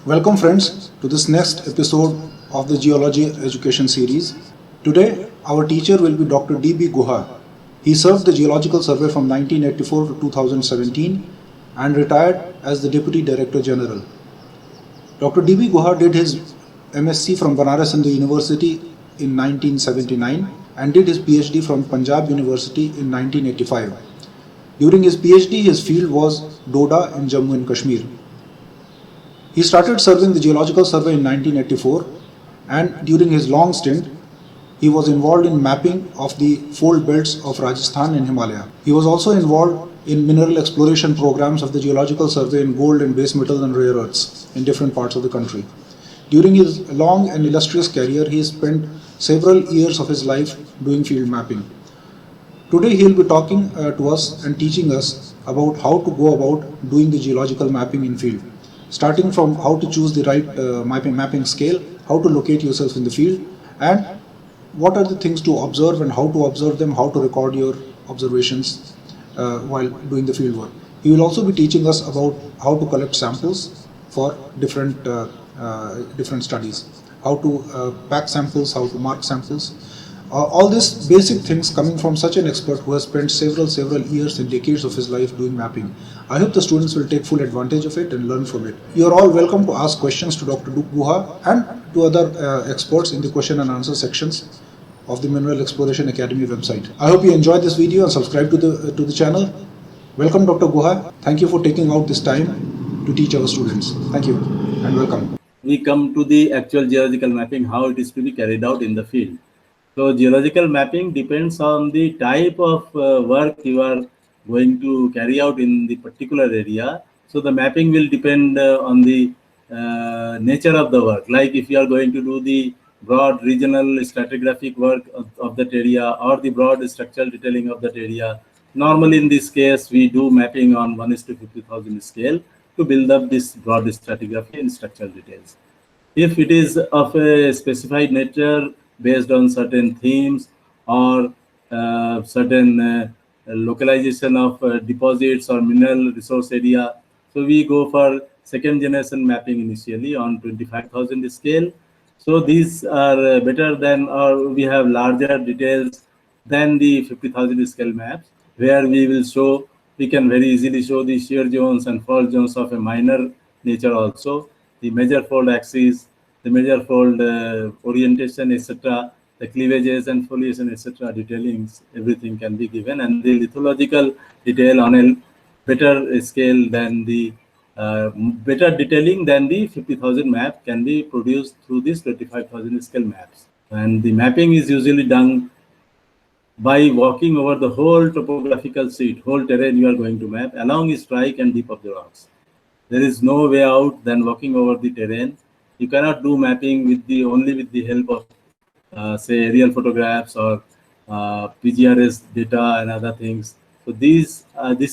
Welcome friends to this next episode of the Geology Education Series. Today our teacher will be Dr. D.B. Guha. He served the Geological Survey from 1984 to 2017 and retired as the Deputy Director General. Dr. D.B. Guha did his MSc from Banaras Hindu University in 1979 and did his PhD from Punjab University in 1985. During his PhD, his field was Doda in Jammu and Kashmir. He started serving the Geological Survey in 1984, and during his long stint, he was involved in mapping of the fold belts of Rajasthan and Himalaya. He was also involved in mineral exploration programs of the Geological Survey in gold and base metals and rare earths in different parts of the country. During his long and illustrious career, he spent several years of his life doing field mapping. Today he will be talking to us and teaching us about how to go about doing the geological mapping in field. Starting from how to choose the right mapping scale, how to locate yourself in the field, and what are the things to observe and how to observe them, how to record your observations while doing the field work. He will also be teaching us about how to collect samples for different studies, how to pack samples, how to mark samples. All these basic things coming from such an expert who has spent several years and decades of his life doing mapping. I hope the students will take full advantage of it and learn from it. You are all welcome to ask questions to Dr. Guha and to other experts in the question and answer sections of the Mineral Exploration Academy website. I hope you enjoyed this video and subscribe to the channel. Welcome Dr. Guha. Thank you for taking out this time to teach our students. Thank you and welcome. We come to the actual geological mapping, how it is to be carried out in the field. So geological mapping depends on the type of work you are going to carry out in the particular area. So the mapping will depend on the nature of the work. Like if you are going to do the broad regional stratigraphic work of that area or the broad structural detailing of that area. Normally in this case, we do mapping on 1:50,000 scale to build up this broad stratigraphy and structural details. If it is of a specified nature based on certain themes or certain localization of deposits or mineral resource area, so we go for second generation mapping initially on 25,000 scale. So these are better than, or we have larger details than the 50,000 scale maps, where we will show, we can very easily show the shear zones and fault zones of a minor nature also, the major fold axis, the major fold orientation, etc., the cleavages and foliation, etc., detailings, everything can be given, and the lithological detail on a better scale than the better detailing than the 50,000 map can be produced through these 25,000 scale maps. And the mapping is usually done by walking over the whole topographical sheet, whole terrain you are going to map along strike and dip of the rocks. There is no way out than walking over the terrain. You cannot do mapping with the only with the help of say aerial photographs or PGRS data and other things. So this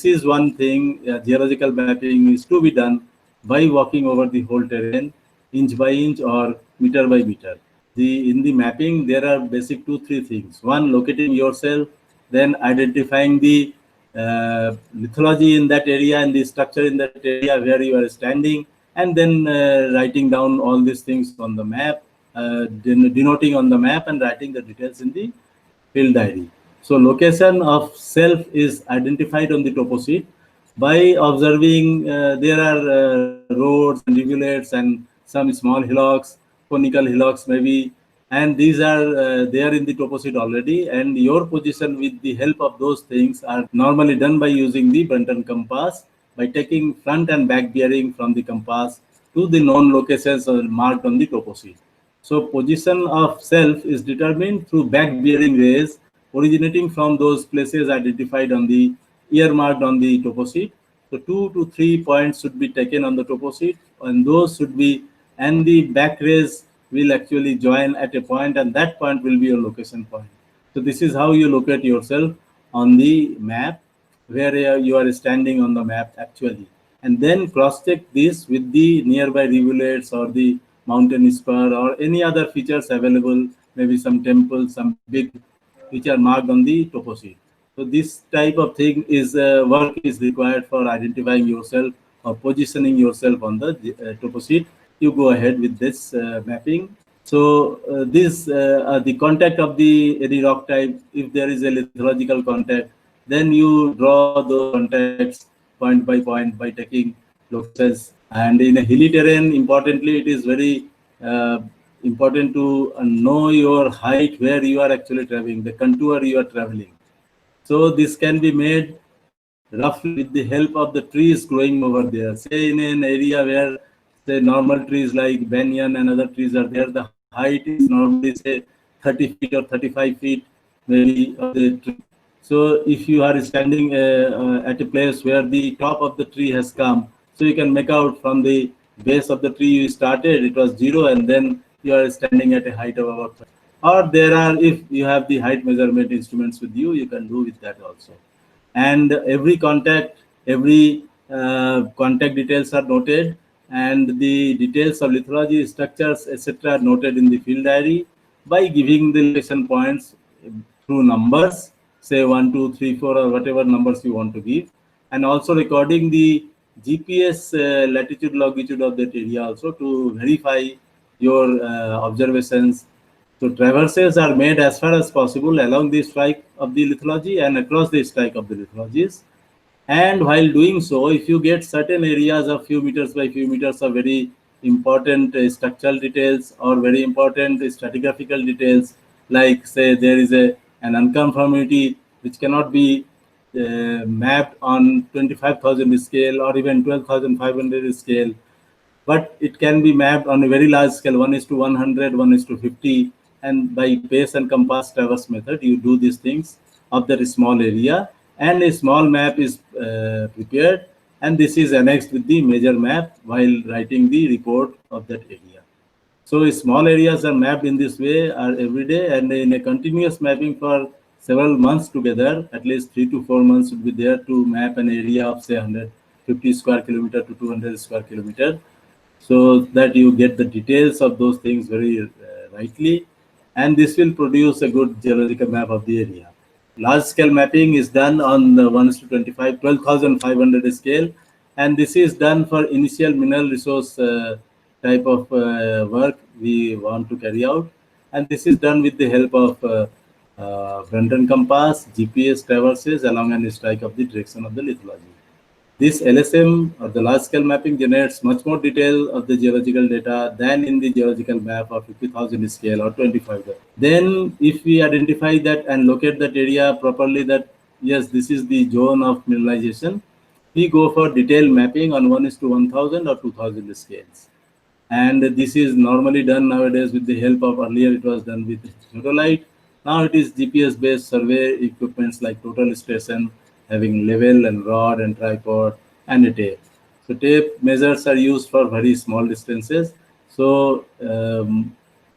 is one thing. Geological mapping is to be done by walking over the whole terrain, inch by inch or meter by meter. In the mapping, there are basic 2-3 things. One, locating yourself, then identifying the lithology in that area and the structure in that area where you are standing, and then writing down all these things on the map, denoting on the map and writing the details in the field diary. So location of self is identified on the topo sheet by observing there are roads and rivulets and some small hillocks, conical hillocks maybe, and these are there in the topo sheet already, and your position with the help of those things are normally done by using the Brunton compass, by taking front and back bearing from the compass to the known locations marked on the topo sheet. So position of self is determined through back bearing rays originating from those places identified on the earmarked on the topo sheet. So 2 to 3 points should be taken on the topo sheet, and those should be, and the back rays will actually join at a point, and that point will be your location point. So this is how you locate yourself on the map, where you are standing on the map actually, and then cross check this with the nearby rivulets or the mountain spur or any other features available, maybe some temples, some big, which are marked on the topo sheet. So this type of thing is work is required for identifying yourself or positioning yourself on the topo sheet. you go ahead with this mapping. So the contact of any rock type, if there is a lithological contact, then you draw those contacts point by taking locations. And in a hilly terrain, importantly, it is very important to know your height, where you are actually traveling, the contour you are traveling. So this can be made roughly with the help of the trees growing over there. Say in an area where say normal trees like banyan and other trees are there, the height is normally say 30 feet or 35 feet maybe of the tree. So if you are standing at a place where the top of the tree has come, so you can make out from the base of the tree you started, it was 0, and then you are standing at a height of about 30. Or there are, if you have the height measurement instruments with you, you can do with that also. And every contact details are noted, and the details of lithology structures etc are noted in the field diary by giving the location points through numbers, say 1 2 3 4 or whatever numbers you want to give, and also recording the GPS latitude longitude of that area also to verify your observations. So traverses are made as far as possible along the strike of the lithology and across the strike of the lithologies. And while doing so, if you get certain areas of few meters by few meters of very important structural details or very important stratigraphical details, like say there is an unconformity which cannot be mapped on 25,000 scale or even 12,500 scale, but it can be mapped on a very large scale, 1:100, 1:50, and by pace and compass traverse method, you do these things of that small area, and a small map is prepared, and this is annexed with the major map while writing the report of that area. So small areas are mapped in this way every day, and in a continuous mapping for several months together, at least 3 to 4 months would be there to map an area of say 150 square kilometer to 200 square kilometer, so that you get the details of those things very rightly, and this will produce a good geological map of the area. Large scale mapping is done on the 1:25, 12,500 scale, and this is done for initial mineral resource type of work we want to carry out, and this is done with the help of Brunton compass, GPS traverses along an strike of the direction of the lithology. This LSM or the large scale mapping generates much more detail of the geological data than in the geological map of 50,000 scale or 25,000. Then if we identify that and locate that area properly, that yes, this is the zone of mineralization, we go for detailed mapping on 1:1000 or 2000 scales. And this is normally done nowadays with the help of, earlier it was done with theodolite. Now it is GPS based survey equipments like total station, having level and rod and tripod and a tape. So tape measures are used for very small distances. So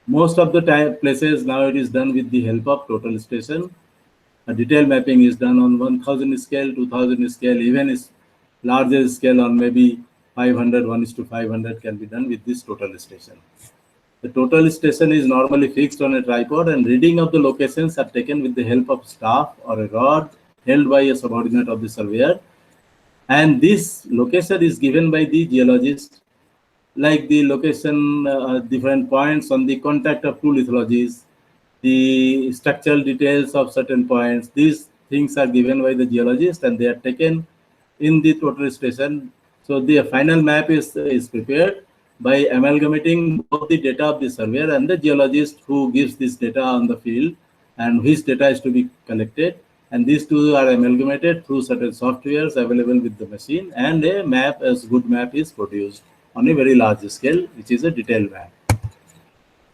most of the time places now it is done with the help of total station. A detailed mapping is done on 1000 scale, 2000 scale, even is larger scale on maybe 500, 1:500 can be done with this total station. The total station is normally fixed on a tripod, and reading of the locations are taken with the help of staff or a rod held by a subordinate of the surveyor. And this location is given by the geologist, like the location, different points on the contact of two lithologies, the structural details of certain points. These things are given by the geologist, and they are taken in the total station. So the final map is prepared by amalgamating both the data of the surveyor and the geologist who gives this data on the field, and which data is to be collected. And these two are amalgamated through certain softwares available with the machine, and a map, as good map, is produced on a very large scale, which is a detailed map.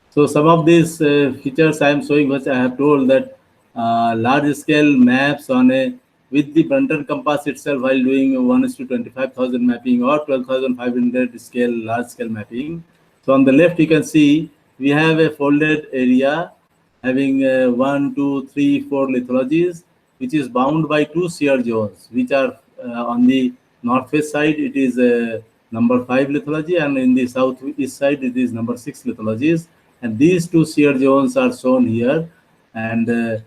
So some of these features I am showing, which I have told that large scale maps on a with the Brunton compass itself while doing 1:25,000 mapping or 12,500 scale large scale mapping. So on the left you can see we have a folded area having 1, 2, 3, 4 lithologies, which is bound by two shear zones, which are on the northwest side it is number 5 lithology, and in the southeast side it is number 6 lithologies, and these two shear zones are shown here. And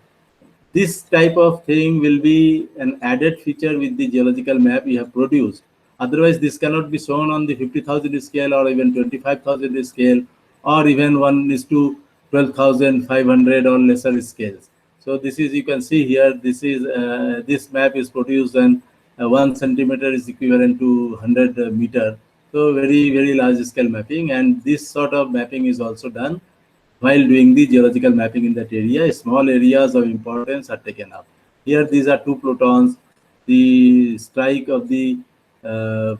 this type of thing will be an added feature with the geological map we have produced. Otherwise, this cannot be shown on the 50,000 scale or even 25,000 scale, or even 1:12,500 or lesser scales. So this is, you can see here, this is this map is produced, and 1 centimeter is equivalent to 100 meter. So very large scale mapping, and this sort of mapping is also done while doing the geological mapping in that area. Small areas of importance are taken up. Here, these are two plutons. The strike of the uh,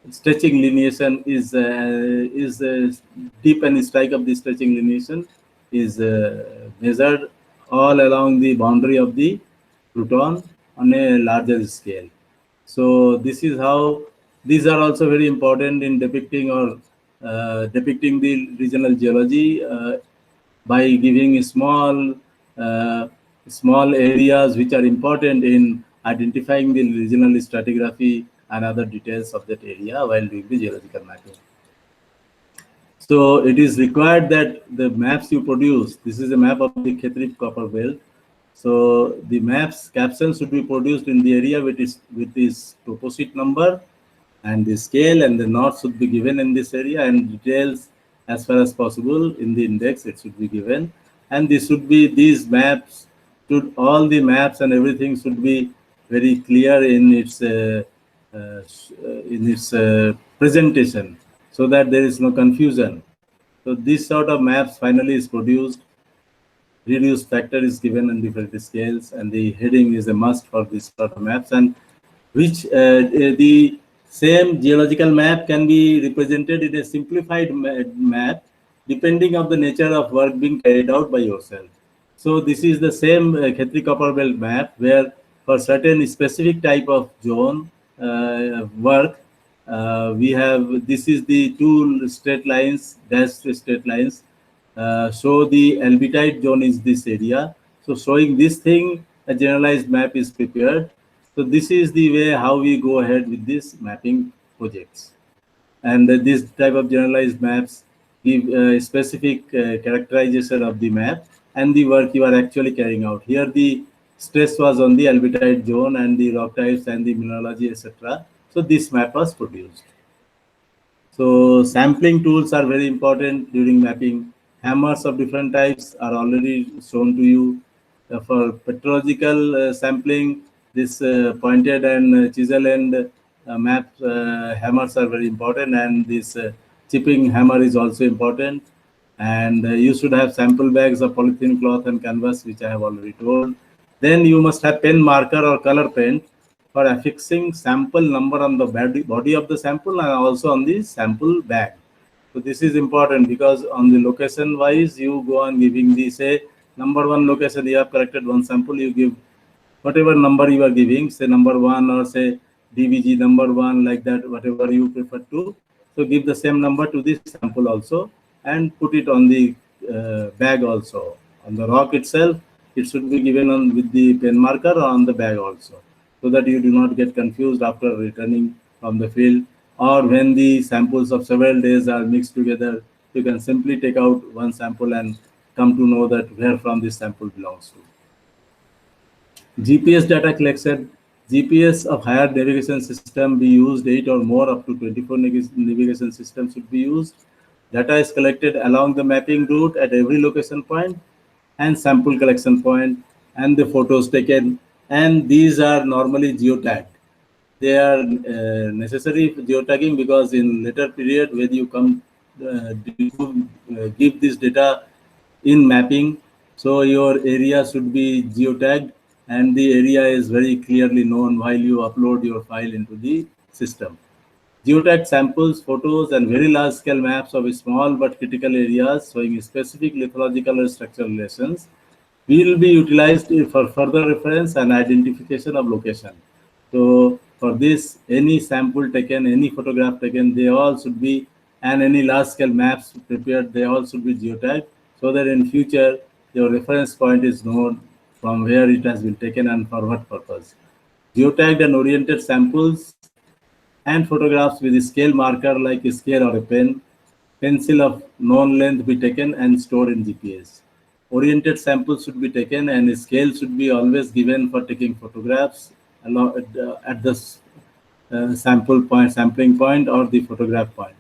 stretching lineation is deep, and strike of the stretching lineation is measured all along the boundary of the pluton on a larger scale. So this is how these are also very important in depicting or depicting the regional geology by giving uh, small areas which are important in identifying the regional stratigraphy and other details of that area while doing the geological mapping. So it is required that the maps you produce, this is a map of the Khetri copper belt. So the maps captions should be produced in the area with its toposite number and the scale, and the notes should be given in this area, and details as far as possible in the index it should be given. And this should be, these maps should, all the maps and everything should be very clear in its presentation, so that there is no confusion. So this sort of maps finally is produced. Reduced factor is given in different scales, and the heading is a must for this sort of maps, and which the same geological map can be represented in a simplified map depending on the nature of work being carried out by yourself. So this is the same Khetri copper belt map, where for certain specific type of zone work, we have, this is the two straight lines, dashed straight lines. So the albitite zone is this area. So showing this thing, a generalized map is prepared. So this is the way how we go ahead with this mapping projects. And this type of generalized maps give specific characterization of the map and the work you are actually carrying out. Here the stress was on the albitite zone and the rock types and the mineralogy, etc. So this map was produced. So sampling tools are very important during mapping. Hammers of different types are already shown to you. For petrological sampling, this pointed and chisel end map hammers are very important, and this chipping hammer is also important. And you should have sample bags of polythene cloth and canvas, which I have already told. Then you must have pen marker or color pen for affixing sample number on the body of the sample and also on the sample bag. So this is important, because on the location wise, you go on giving the, say, number one location, you have collected one sample, you give whatever number you are giving, say number one, or say DVG number one, like that, whatever you prefer to. So give the same number to this sample also, and put it on the bag also. On the rock itself, it should be given on with the pen marker or on the bag also, so that you do not get confused after returning from the field, or when the samples of several days are mixed together. You can simply take out one sample and come to know that where from this sample belongs to. GPS data collection. GPS of higher navigation system be used, 8 or more, up to 24 navigation systems should be used. Data is collected along the mapping route at every location point and sample collection point, and the photos taken, and these are normally geotagged. They are necessary for geotagging, because in later period when you come give this data in mapping, so your area should be geotagged and the area is very clearly known while you upload your file into the system. Geotagged samples, photos, and very large-scale maps of small but critical areas showing specific lithological or structural relations will be utilized for further reference and identification of location. So for this, any sample taken, any photograph taken, they all should be, and any large-scale maps prepared, they all should be geotagged, so that in future your reference point is known from where it has been taken and for what purpose. Geotagged and oriented samples and photographs with a scale marker like a scale or a pen, pencil of known length be taken and stored in GPS. Oriented samples should be taken, and a scale should be always given for taking photographs at the sampling point or the photograph point.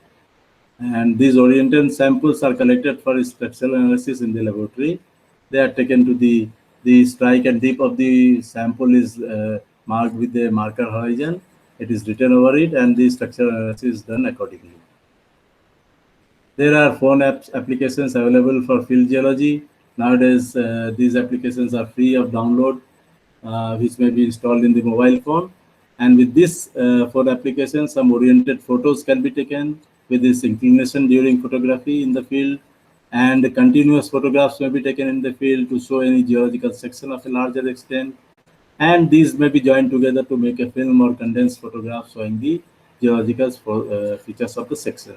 And these oriented samples are collected for structural analysis in the laboratory. They are taken to the strike and dip of the sample is marked with the marker horizon. It is written over it, and the structural analysis is done accordingly. There are phone applications available for field geology. Nowadays, these applications are free of download, which may be installed in the mobile phone. And with this phone application, some oriented photos can be taken with this inclination during photography in the field, and continuous photographs may be taken in the field to show any geological section of a larger extent. And these may be joined together to make a film or condensed photograph showing the geological features of the section.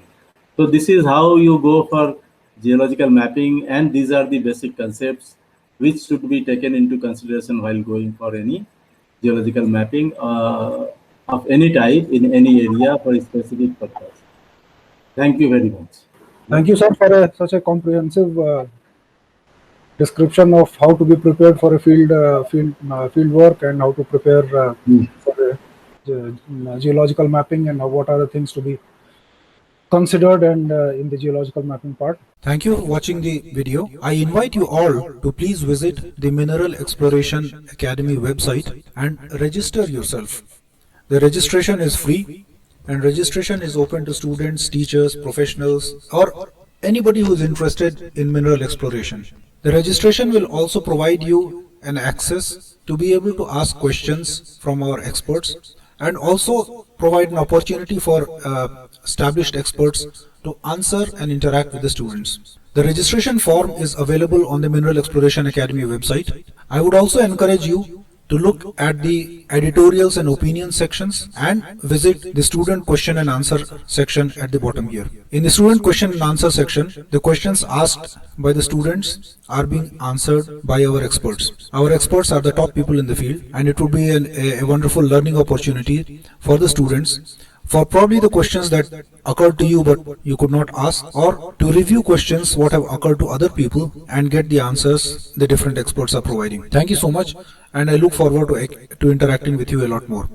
So this is how you go for geological mapping, and these are the basic concepts which should be taken into consideration while going for any geological mapping of any type in any area for a specific purpose. Thank you very much. Thank you, sir, for such a comprehensive description of how to be prepared for a field work and how to prepare for geological mapping, and what are the things to be considered and in the geological mapping part. Thank you for watching the video. I invite you all to please visit the Mineral Exploration Academy website and register yourself. The registration is free, and registration is open to students, teachers, professionals, or anybody who is interested in mineral exploration. The registration will also provide you an access to be able to ask questions from our experts, and also provide an opportunity for established experts to answer and interact with the students. The registration form is available on the Mineral Exploration Academy website. I would also encourage you to look at the editorials and opinion sections and visit the student question and answer section at the bottom here. In the student question and answer section, the questions asked by the students are being answered by our experts. Our experts are the top people in the field, and it would be a wonderful learning opportunity for the students for probably the questions that occurred to you but you could not ask, or to review questions what have occurred to other people and get the answers the different experts are providing. Thank you so much, and I look forward to interacting with you a lot more.